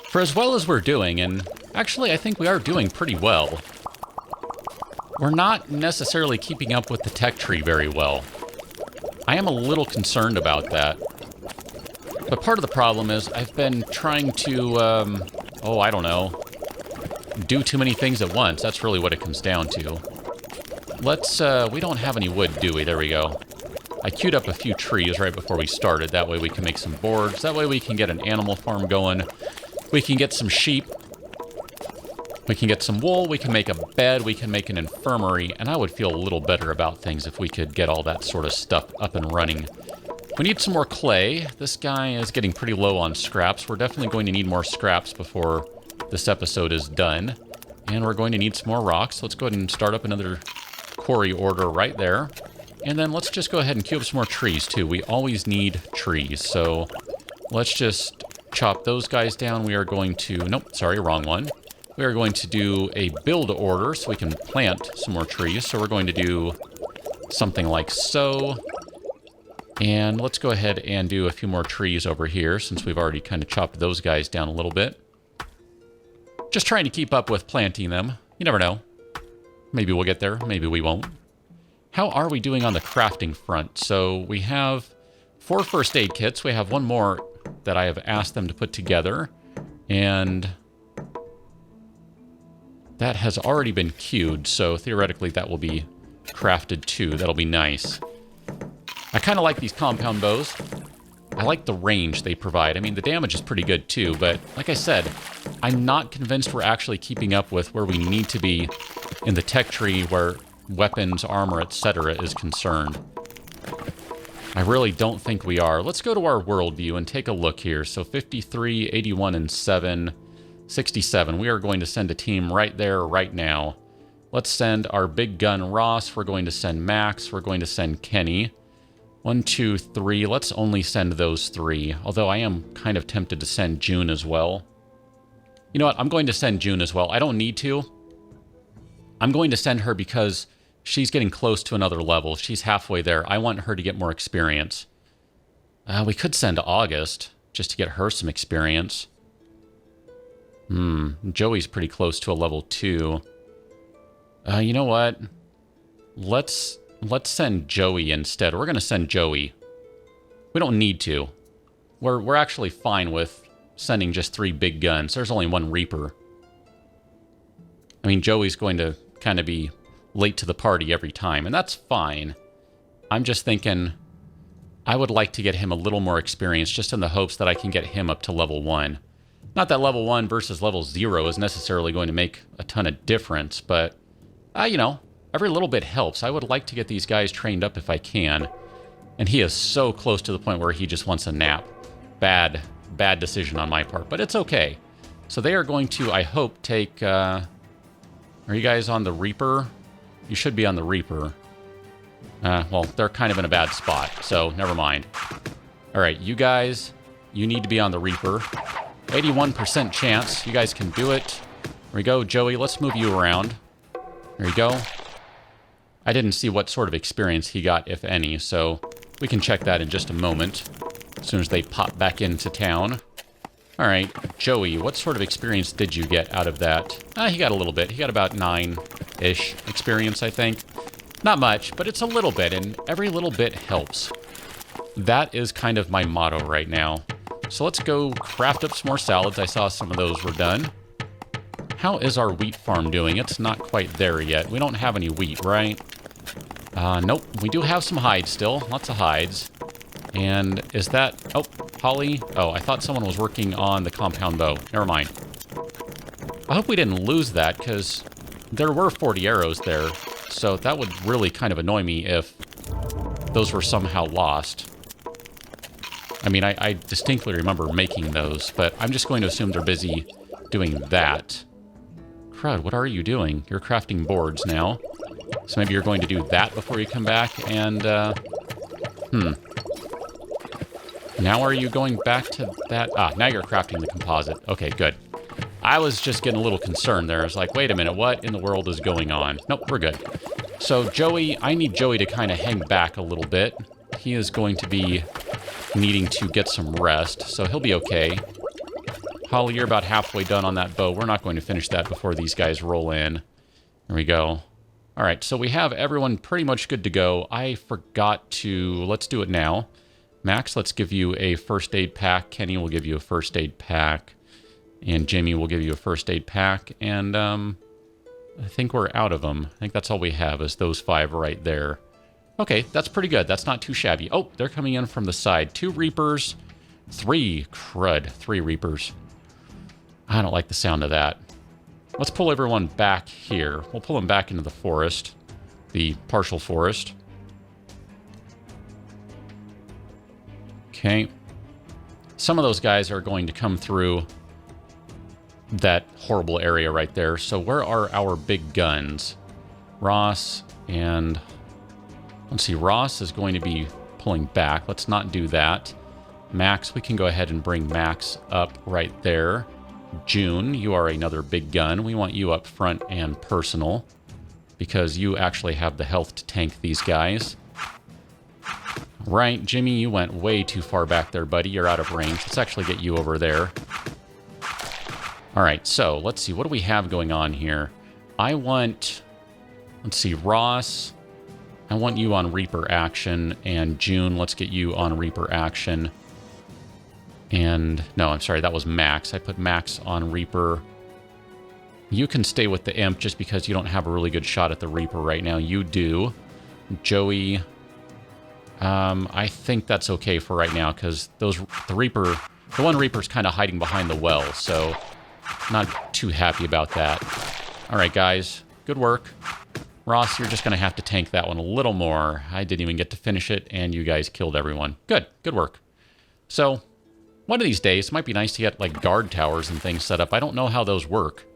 For as well as we're doing, and actually I think we are doing pretty well, we're not necessarily keeping up with the tech tree very well. I am a little concerned about that. But part of the problem is I've been trying to, I don't know, do too many things at once. That's really what it comes down to. Let's, we don't have any wood, do we? There we go. I queued up a few trees right before we started. That way we can make some boards. That way we can get an animal farm going. We can get some sheep. We can get some wool. We can make a bed. We can make an infirmary. And I would feel a little better about things if we could get all that sort of stuff up and running. We need some more clay. This guy is getting pretty low on scraps. We're definitely going to need more scraps before this episode is done. And we're going to need some more rocks. Let's go ahead and start up another quarry order right there. And then let's just go ahead and queue up some more trees, too. We always need trees, so let's just chop those guys down. We are going to... Nope, sorry, wrong one. We are going to do a build order so we can plant some more trees. So we're going to do something like so. And let's go ahead and do a few more trees over here since we've already kind of chopped those guys down a little bit. Just trying to keep up with planting them. You never know. Maybe we'll get there. Maybe we won't. How are we doing on the crafting front? So we have 4 first aid kits. We have one more that I have asked them to put together. And that has already been queued. So theoretically that will be crafted too. That'll be nice. I kind of like these compound bows. I like the range they provide. I mean, the damage is pretty good too. But like I said, I'm not convinced we're actually keeping up with where we need to be in the tech tree where weapons, armor, etc. is concerned. I really don't think we are. Let's go to our world view and take a look here. So 53, 81, and 7, 67. We are going to send a team right there, right now. Let's send our big gun Ross. We're going to send Max. We're going to send Kenny. 1, 2, 3. Let's only send those 3. Although I am kind of tempted to send June as well. You know what? I'm going to send June as well. I don't need to. I'm going to send her because she's getting close to another level. She's halfway there. I want her to get more experience. We could send August just to get her some experience. Joey's pretty close to a level 2. You know what? Let's send Joey instead. We're going to send Joey. We don't need to. We're actually fine with sending just 3 big guns. There's only 1 Reaper. I mean, Joey's going to kind of be late to the party every time, and that's fine. I'm just thinking I would like to get him a little more experience just in the hopes that I can get him up to level 1. Not that level 1 versus level 0 is necessarily going to make a ton of difference, but, you know, every little bit helps. I would like to get these guys trained up if I can, and he is so close to the point where he just wants a nap. Bad decision on my part, but it's okay. So they are going to, I hope, take... Are you guys on the Reaper? You should be on the Reaper. Well, they're kind of in a bad spot, so never mind. All right, you guys, you need to be on the Reaper. 81% chance. You guys can do it. There we go, Joey. Let's move you around. There you go. I didn't see what sort of experience he got, if any, so we can check that in just a moment as soon as they pop back into town. All right, Joey, what sort of experience did you get out of that? He got a little bit. He got about 9-ish experience, I think. Not much, but it's a little bit, and every little bit helps. That is kind of my motto right now. So let's go craft up some more salads. I saw some of those were done. How is our wheat farm doing? It's not quite there yet. We don't have any wheat, right? Nope. We do have some hides still. Lots of hides. And is that... Oh, Holly? Oh, I thought someone was working on the compound bow. Never mind. I hope we didn't lose that, because there were 40 arrows there. So that would really kind of annoy me if those were somehow lost. I mean, I distinctly remember making those, but I'm just going to assume they're busy doing that. Crud, what are you doing? You're crafting boards now. So maybe you're going to do that before you come back, and, Now are you going back to that? Now you're crafting the composite. Okay, good. I was just getting a little concerned there. I was like, wait a minute, what in the world is going on? Nope, we're good. So Joey, I need Joey to kind of hang back a little bit. He is going to be needing to get some rest, so he'll be okay. Holly, you're about halfway done on that bow. We're not going to finish that before these guys roll in. There we go. All right, so we have everyone pretty much good to go. I forgot to... Let's do it now. Max, let's give you a first aid pack. Kenny will give you a first aid pack. And Jimmy will give you a first aid pack. And I think we're out of them. I think that's all we have is those 5 right there. Okay, that's pretty good. That's not too shabby. Oh, they're coming in from the side. 2 Reapers. 3. Crud. 3 Reapers. I don't like the sound of that. Let's pull everyone back here. We'll pull them back into the forest. The partial forest. Okay. Some of those guys are going to come through that horrible area right there. So where are our big guns? Ross and... Let's see. Ross is going to be pulling back. Let's not do that. Max, we can go ahead and bring Max up right there. June, you are another big gun. We want you up front and personal because you actually have the health to tank these guys. Right, Jimmy, you went way too far back there, buddy. You're out of range. Let's actually get you over there. All right, so let's see. What do we have going on here? I want, let's see, Ross. I want you on Reaper action. And June, let's get you on Reaper action. And, no, I'm sorry, that was Max. I put Max on Reaper. You can stay with the Imp just because you don't have a really good shot at the Reaper right now. You do. Joey, I think that's okay for right now because the one Reaper's kind of hiding behind the well, so not too happy about that. All right, guys, good work. Ross, you're just going to have to tank that one a little more. I didn't even get to finish it, and you guys killed everyone. Good work. So... one of these days, it might be nice to get, like, guard towers and things set up. I don't know how those work.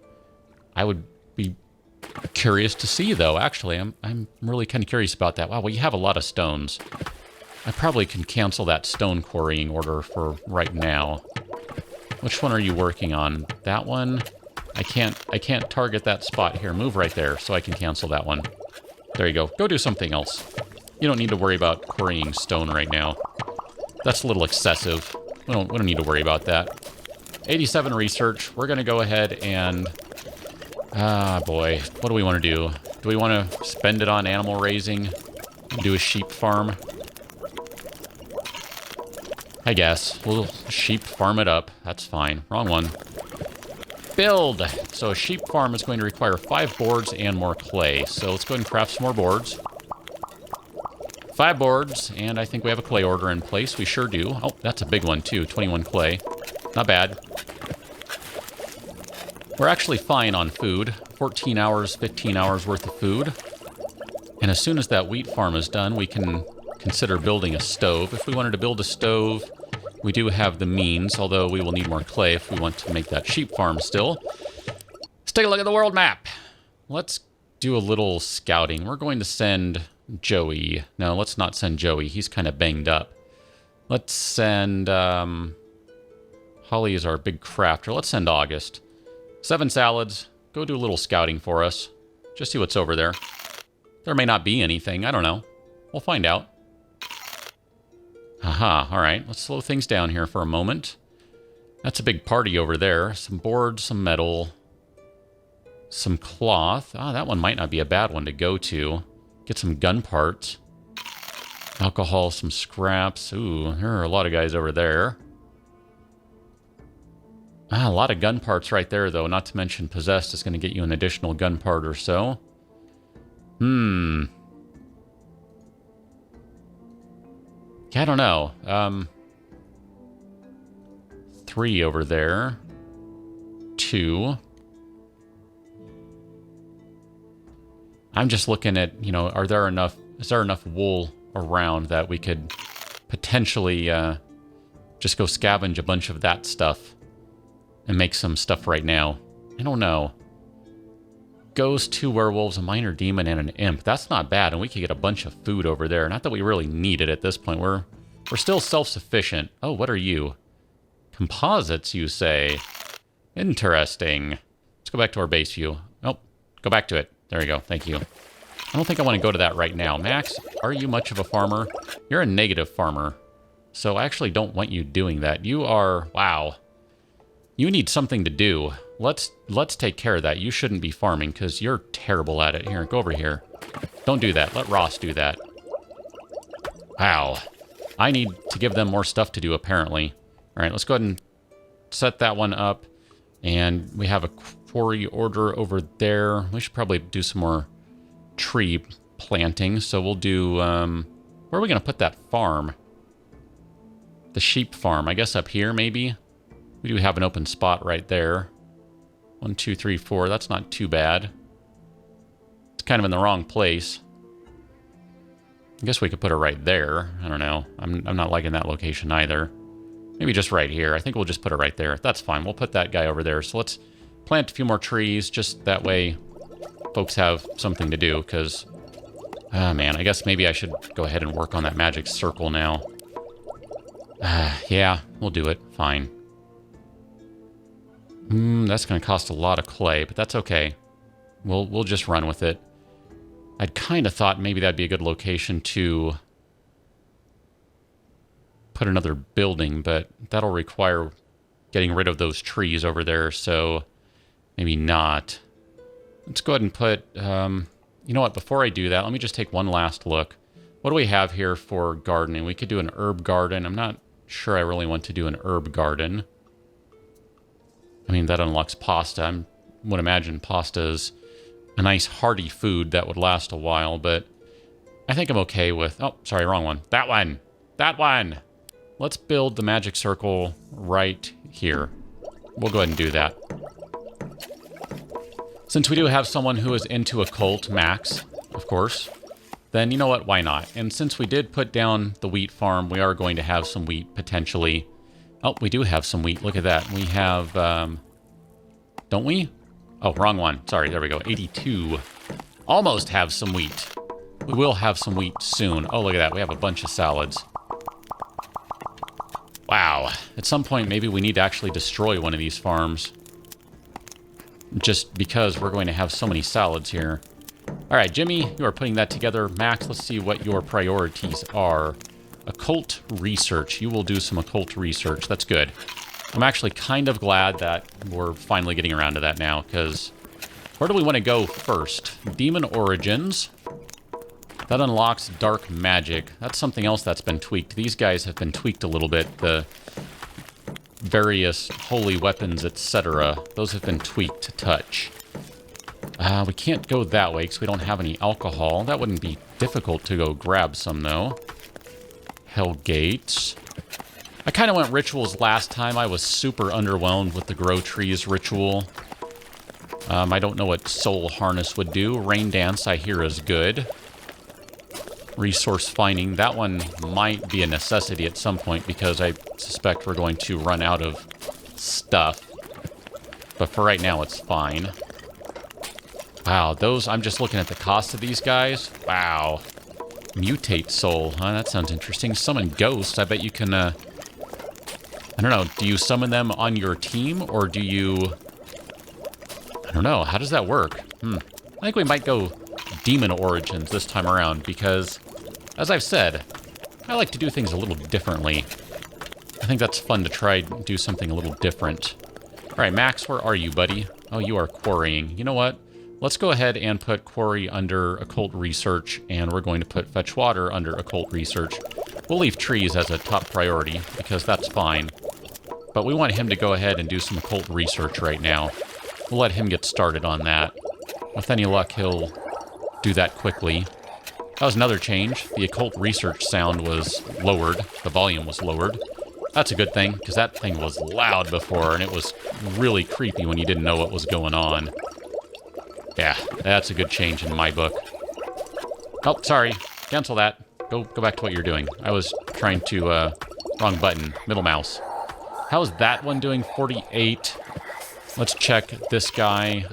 I would be curious to see, though, actually. I'm really kind of curious about that. Wow, well, you have a lot of stones. I probably can cancel that stone quarrying order for right now. Which one are you working on? That one? I can't target that spot here. Move right there so I can cancel that one. There you go. Go do something else. You don't need to worry about quarrying stone right now. That's a little excessive. We don't need to worry about that. 87 research. We're going to go ahead and... boy. What do we want to do? Do we want to spend it on animal raising? Do a sheep farm? I guess. We'll sheep farm it up. That's fine. Wrong one. Build! So a sheep farm is going to require 5 boards and more clay. So let's go ahead and craft some more boards. 5 boards, and I think we have a clay order in place. We sure do. Oh, that's a big one, too. 21 clay. Not bad. We're actually fine on food. 14 hours, 15 hours worth of food. And as soon as that wheat farm is done, we can consider building a stove. If we wanted to build a stove, we do have the means, although we will need more clay if we want to make that sheep farm still. Let's take a look at the world map. Let's do a little scouting. We're going to send... Joey. No, let's not send Joey. He's kind of banged up. Let's send... Holly is our big crafter. Let's send August. 7 salads. Go do a little scouting for us. Just see what's over there. There may not be anything. I don't know. We'll find out. Aha. All right. Let's slow things down here for a moment. That's a big party over there. Some boards, some metal, some cloth. Ah, that one might not be a bad one to go to. Get some gun parts. Alcohol, some scraps. Ooh, there are a lot of guys over there. Ah, a lot of gun parts right there, though. Not to mention Possessed is going to get you an additional gun part or so. Yeah, I don't know. 3 over there. 2. I'm just looking at, you know, is there enough wool around that we could potentially just go scavenge a bunch of that stuff and make some stuff right now? I don't know. Ghost, 2 werewolves, a minor demon, and an imp. That's not bad, and we could get a bunch of food over there. Not that we really need it at this point. We're still self-sufficient. Oh, what are you? Composites, you say? Interesting. Let's go back to our base view. Oh, go back to it. There we go. Thank you. I don't think I want to go to that right now. Max, are you much of a farmer? You're a negative farmer. So I actually don't want you doing that. You are... Wow. You need something to do. Let's take care of that. You shouldn't be farming because you're terrible at it. Here, go over here. Don't do that. Let Ross do that. Wow. I need to give them more stuff to do, apparently. All right, let's go ahead and set that one up. And we have a quarry order over there. We should probably do some more tree planting. So we'll do... where are we going to put that farm? The sheep farm. I guess up here, maybe? We do have an open spot right there. 1, 2, 3, 4. That's not too bad. It's kind of in the wrong place. I guess we could put it right there. I don't know. I'm not liking that location either. Maybe just right here. I think we'll just put it right there. That's fine. We'll put that guy over there. So let's plant a few more trees. Just that way folks have something to do. Because, man, I guess maybe I should go ahead and work on that magic circle now. Yeah, we'll do it. Fine. That's going to cost a lot of clay, but that's okay. We'll just run with it. I'd kind of thought maybe that'd be a good location to put another building, but that'll require getting rid of those trees over there, so maybe not. Let's go ahead and put... you know what? Before I do that, let me just take one last look. What do we have here for gardening? We could do an herb garden. I'm not sure I really want to do an herb garden. I mean, that unlocks pasta. I would imagine pasta is a nice hearty food that would last a while, but I think I'm okay with... Oh, sorry, wrong one. That one! That one! Let's build the magic circle right here. We'll go ahead and do that. Since we do have someone who is into occult, Max, of course, then you know what? Why not? And since we did put down the wheat farm, we are going to have some wheat, potentially. Oh, we do have some wheat. Look at that. We have... don't we? Oh, wrong one. Sorry, there we go. 82. Almost have some wheat. We will have some wheat soon. Oh, look at that. We have a bunch of salads. Wow. At some point, maybe we need to actually destroy one of these farms. Just because we're going to have so many salads here. All right, Jimmy, you are putting that together. Max, let's see what your priorities are. Occult research. You will do some occult research. That's good. I'm actually kind of glad that we're finally getting around to that now, because where do we want to go first? Demon Origins. That unlocks dark magic. That's something else that's been tweaked. These guys have been tweaked a little bit. The various holy weapons, etc. Those have been tweaked to touch. We can't go that way because we don't have any alcohol. That wouldn't be difficult to go grab some, though. Hell Gates. I kind of went rituals last time. I was super underwhelmed with the Grow Trees ritual. I don't know what Soul Harness would do. Rain Dance, I hear, is good. Resource Finding. That one might be a necessity at some point because I suspect we're going to run out of stuff. But for right now, it's fine. Wow, those... I'm just looking at the cost of these guys. Wow. Mutate Soul. Huh, that sounds interesting. Summon Ghosts. I bet you can... I don't know. Do you summon them on your team, or do you... I don't know. How does that work? I think we might go Demon Origins this time around, because, as I've said, I like to do things a little differently. I think that's fun to try and do something a little different. All right, Max, where are you, buddy? Oh, you are quarrying. You know what? Let's go ahead and put Quarry under Occult Research, and we're going to put Fetch Water under Occult Research. We'll leave trees as a top priority, because that's fine. But we want him to go ahead and do some Occult Research right now. We'll let him get started on that. With any luck, he'll do that quickly. That was another change. The Occult Research sound was lowered. The volume was lowered. That's a good thing, because that thing was loud before, and it was really creepy when you didn't know what was going on. Yeah, that's a good change in my book. Oh, sorry. Cancel that. Go back to what you're doing. I was trying to, wrong button. Middle mouse. How's that one doing? 48. Let's check this guy.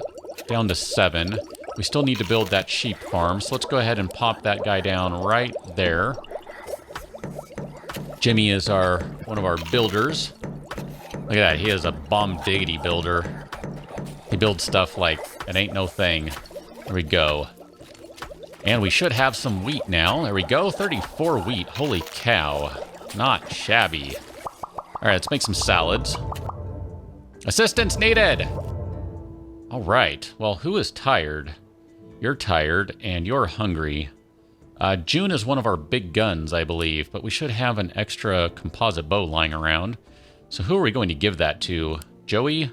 Down to 7. We still need to build that sheep farm, so let's go ahead and pop that guy down right there. Jimmy is one of our builders. Look at that. He is a bomb-diggity builder. He builds stuff like it ain't no thing. There we go. And we should have some wheat now. There we go. 34 wheat. Holy cow. Not shabby. All right, let's make some salads. Assistance needed! All right. Well, who is tired? You're tired, and you're hungry. June is one of our big guns, I believe, but we should have an extra composite bow lying around. So who are we going to give that to? Joey?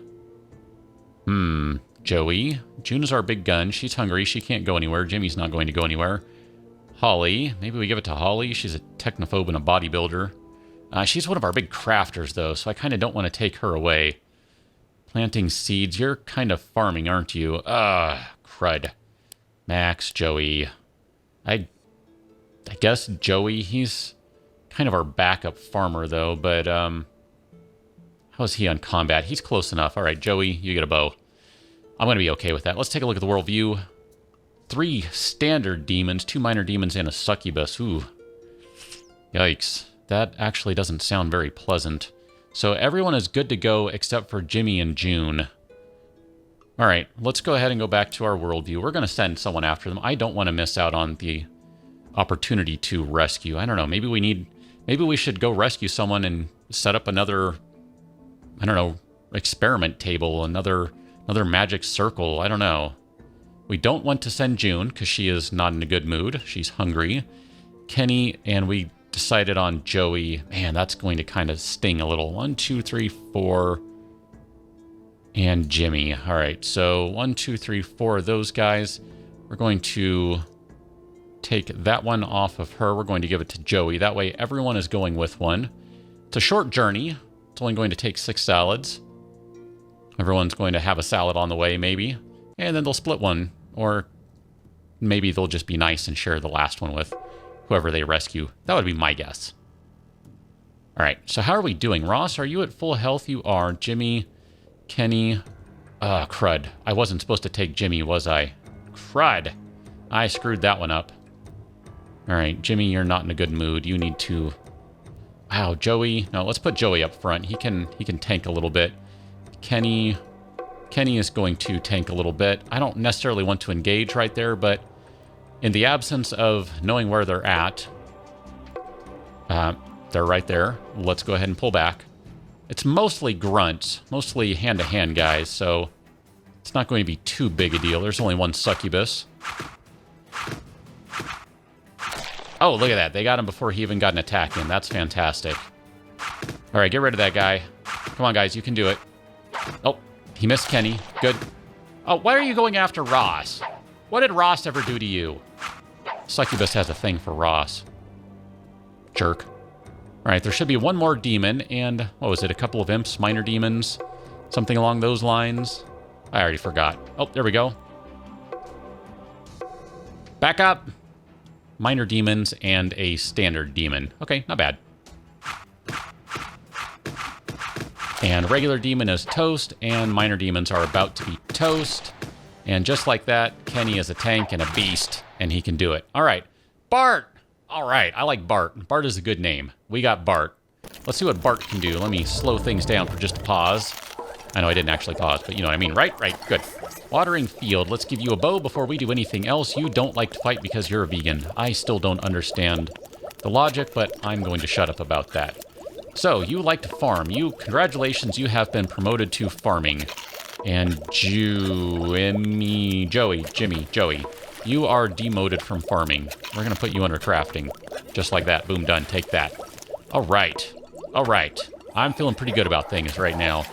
Joey. June is our big gun. She's hungry. She can't go anywhere. Jimmy's not going to go anywhere. Holly. Maybe we give it to Holly. She's a technophobe and a bodybuilder. She's one of our big crafters, though, so I kind of don't want to take her away. Planting seeds. You're kind of farming, aren't you? Crud. Max, Joey. I guess Joey, he's kind of our backup farmer, though, but how is he on combat? He's close enough. All right, Joey, you get a bow. I'm going to be okay with that. Let's take a look at the world view. 3 standard demons, 2 minor demons, and a succubus. Ooh. Yikes. That actually doesn't sound very pleasant. So everyone is good to go except for Jimmy and June. All right, let's go ahead and go back to our worldview. We're going to send someone after them. I don't want to miss out on the opportunity to rescue. I don't know. Maybe we should go rescue someone and set up another, I don't know, experiment table, another magic circle. I don't know. We don't want to send June because she is not in a good mood. She's hungry. Kenny, and we decided on Joey. Man, that's going to kind of sting a little. 1, 2, 3, 4... and Jimmy. All right, so 1, 2, 3, 4 of those guys. We're going to take that one off of her. We're going to give it to Joey. That way everyone is going with one. It's a short journey. It's only going to take 6 salads. Everyone's going to have a salad on the way, maybe. And then they'll split one. Or maybe they'll just be nice and share the last one with whoever they rescue. That would be my guess. All right, so how are we doing? Ross, are you at full health? You are. Jimmy... Kenny. Crud. I wasn't supposed to take Jimmy, was I? Crud. I screwed that one up. All right, Jimmy, you're not in a good mood. You need to... Wow, Joey. No, let's put Joey up front. He can tank a little bit. Kenny is going to tank a little bit. I don't necessarily want to engage right there, but in the absence of knowing where they're at, they're right there. Let's go ahead and pull back. It's mostly grunts, mostly hand-to-hand guys, so it's not going to be too big a deal. There's only one succubus. Oh, look at that. They got him before he even got an attack in. That's fantastic. All right, get rid of that guy. Come on, guys. You can do it. Oh, he missed Kenny. Good. Oh, why are you going after Ross? What did Ross ever do to you? Succubus has a thing for Ross. Jerk. All right, there should be one more demon, and what was it? A couple of imps, minor demons, something along those lines. I already forgot. Oh, there we go. Back up. Minor demons and a standard demon. Okay, not bad. And regular demon is toast, and minor demons are about to be toast. And just like that, Kenny is a tank and a beast, and he can do it. All right, Bart. All right, I like Bart. Bart is a good name. We got Bart. Let's see what Bart can do. Let me slow things down for just a pause. I know I didn't actually pause, but you know what I mean, right? Right, good. Watering field. Let's give you a bow before we do anything else. You don't like to fight because you're a vegan. I still don't understand the logic, but I'm going to shut up about that. So, you like to farm. Congratulations, you have been promoted to farming. And Jimmy, Joey. You are demoted from farming. We're going to put you under crafting. Just like that. Boom, done. Take that. All right. All right. I'm feeling pretty good about things right now.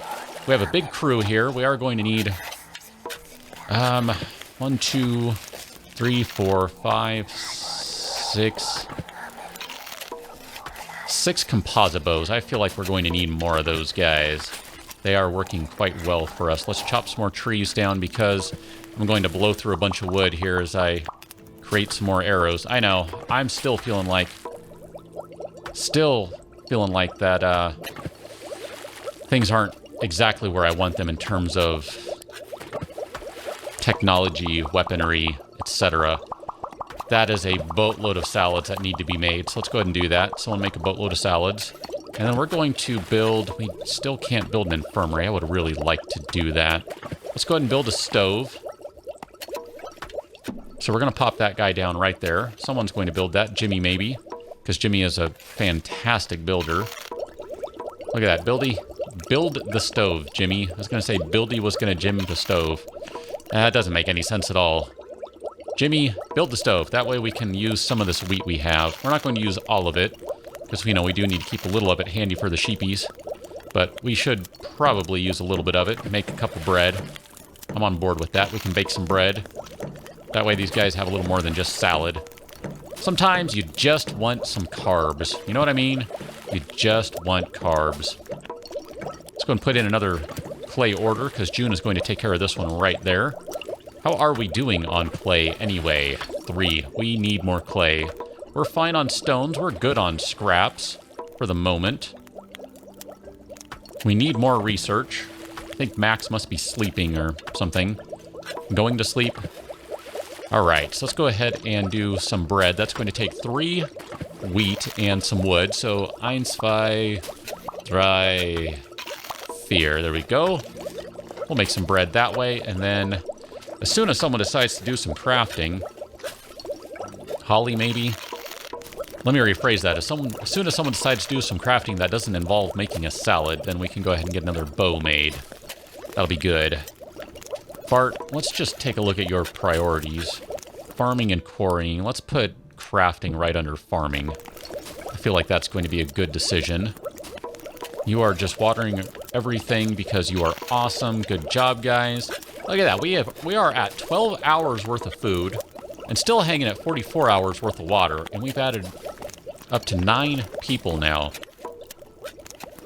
We have a big crew here. We are going to need... 1, 2, 3, 4, 5, 6... 6 composite bows. I feel like we're going to need more of those guys. They are working quite well for us. Let's chop some more trees down because I'm going to blow through a bunch of wood here as I create some more arrows. I know. I'm still feeling like that things aren't exactly where I want them in terms of technology, weaponry, etc. That is a boatload of salads that need to be made. So let's go ahead and do that. Someone make a boatload of salads. And then we're going to build... We still can't build an infirmary. I would really like to do that. Let's go ahead and build a stove. So we're going to pop that guy down right there. Someone's going to build that. Jimmy, maybe. Because Jimmy is a fantastic builder. Look at that. Build the stove, Jimmy. I was going to say Buildy was going to Jim the stove. That doesn't make any sense at all. Jimmy, build the stove. That way we can use some of this wheat we have. We're not going to use all of it, because we know we do need to keep a little of it handy for the sheepies. But we should probably use a little bit of it. Make a cup of bread. I'm on board with that. We can bake some bread. That way these guys have a little more than just salad. Sometimes you just want some carbs. You know what I mean? You just want carbs. Let's go and put in another clay order, because June is going to take care of this one right there. How are we doing on clay anyway? 3. We need more clay. We're fine on stones. We're good on scraps for the moment. We need more research. I think Max must be sleeping or something. Going to sleep. All right, so let's go ahead and do some bread. That's going to take 3 wheat and some wood. So 1, 2, 3, 4. There we go. We'll make some bread that way, and then as soon as someone decides to do some crafting, Holly maybe? Let me rephrase that. As soon as someone decides to do some crafting that doesn't involve making a salad, then we can go ahead and get another bow made. That'll be good. Bart, let's just take a look at your priorities. Farming and quarrying. Let's put crafting right under farming. I feel like that's going to be a good decision. You are just watering everything because you are awesome. Good job, guys. Look at that. We are at 12 hours worth of food and still hanging at 44 hours worth of water, and we've added up to 9 people now.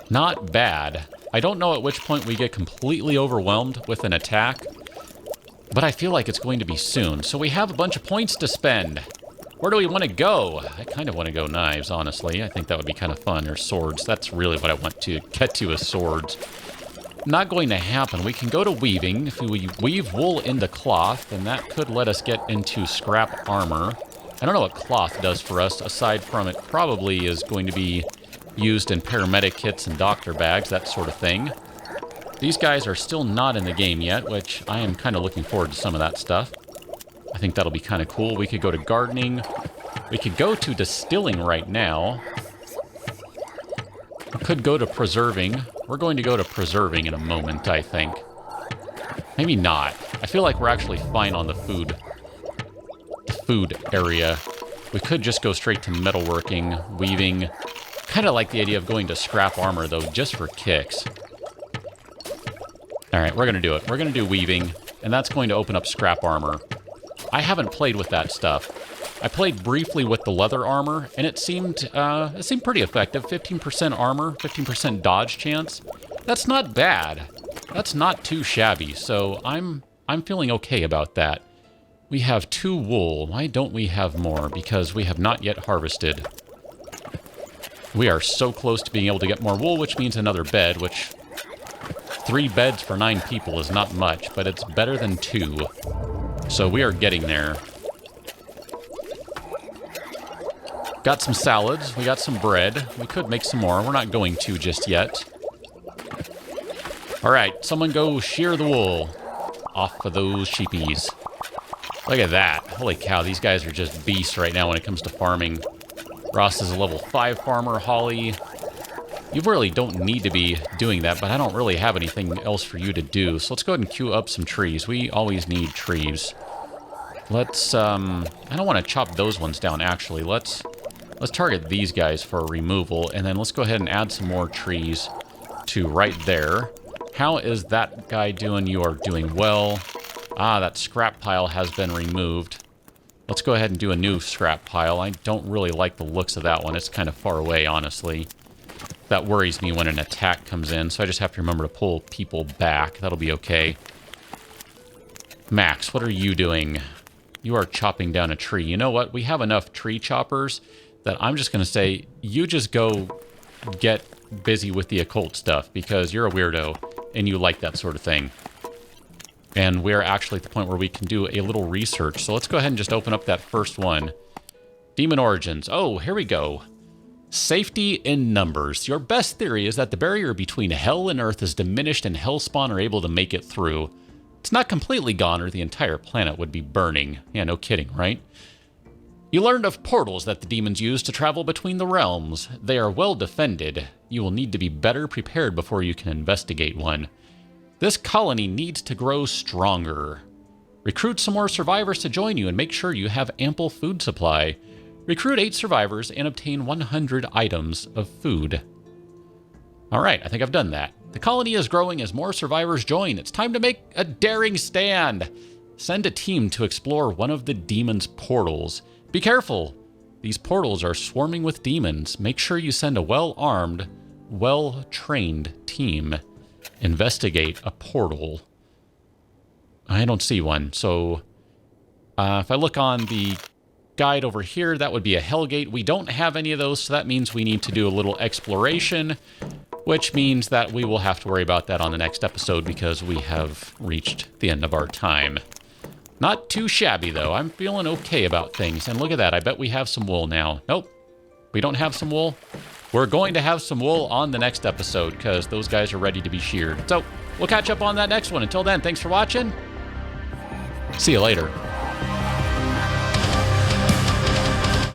Not bad. I don't know at which point we get completely overwhelmed with an attack, but I feel like it's going to be soon. So we have a bunch of points to spend. Where do we want to go? I kind of want to go knives, honestly. I think that would be kind of fun. Or swords. That's really what I want to get to, is swords. Not going to happen. We can go to weaving. If we weave wool into cloth, then that could let us get into scrap armor. I don't know what cloth does for us, aside from it probably is going to be used in paramedic kits and doctor bags, that sort of thing. These guys are still not in the game yet, which I am kind of looking forward to some of that stuff. I think that'll be kind of cool. We could go to gardening. We could go to distilling right now. We could go to preserving. We're going to go to preserving in a moment, I think. Maybe not. I feel like we're actually fine on the food area. We could just go straight to metalworking, weaving. Kind of like the idea of going to scrap armor, though, just for kicks. All right, we're going to do it. We're going to do weaving, and that's going to open up scrap armor. I haven't played with that stuff. I played briefly with the leather armor, and it seemed pretty effective. 15% armor, 15% dodge chance. That's not bad. That's not too shabby, so I'm feeling okay about that. We have 2 wool. Why don't we have more? Because we have not yet harvested. We are so close to being able to get more wool, which means another bed, which 3 beds for 9 people is not much, but it's better than 2. So we are getting there. Got some salads. We got some bread. We could make some more. We're not going to just yet. All right, someone go shear the wool off of those sheepies. Look at that. Holy cow, these guys are just beasts right now when it comes to farming. Ross is a level 5 farmer. Holly, you really don't need to be doing that, but I don't really have anything else for you to do. So let's go ahead and queue up some trees. We always need trees. Let's, I don't want to chop those ones down, actually. Let's target these guys for removal, and then let's go ahead and add some more trees to right there. How is that guy doing? You are doing well. Ah, that scrap pile has been removed. Let's go ahead and do a new scrap pile. I don't really like the looks of that one. It's kind of far away, honestly. That worries me when an attack comes in, so I just have to remember to pull people back. That'll be okay. Max, what are you doing? You are chopping down a tree. You know what? We have enough tree choppers that I'm just going to say, you just go get busy with the occult stuff, because you're a weirdo and you like that sort of thing. And we're actually at the point where we can do a little research. So let's go ahead and just open up that first one. Demon Origins. Oh, here we go. Safety in numbers. Your best theory is that the barrier between hell and earth is diminished and hellspawn are able to make it through. It's not completely gone or the entire planet would be burning. Yeah, no kidding, right? You learned of portals that the demons use to travel between the realms. They are well defended. You will need to be better prepared before you can investigate one. This colony needs to grow stronger. Recruit some more survivors to join you and make sure you have ample food supply. Recruit 8 survivors and obtain 100 items of food. All right, I think I've done that. The colony is growing as more survivors join. It's time to make a daring stand. Send a team to explore one of the demons' portals. Be careful. These portals are swarming with demons. Make sure you send a well-armed, well-trained team. Investigate a portal. I don't see one. So if I look on the guide over here, that would be a Hellgate. We don't have any of those, so that means we need to do a little exploration, which means that we will have to worry about that on the next episode because we have reached the end of our time. Not too shabby, though. I'm feeling okay about things. And look at that. I bet we have some wool now. Nope. We don't have some wool. We're going to have some wool on the next episode because those guys are ready to be sheared. So we'll catch up on that next one. Until then, thanks for watching. See you later.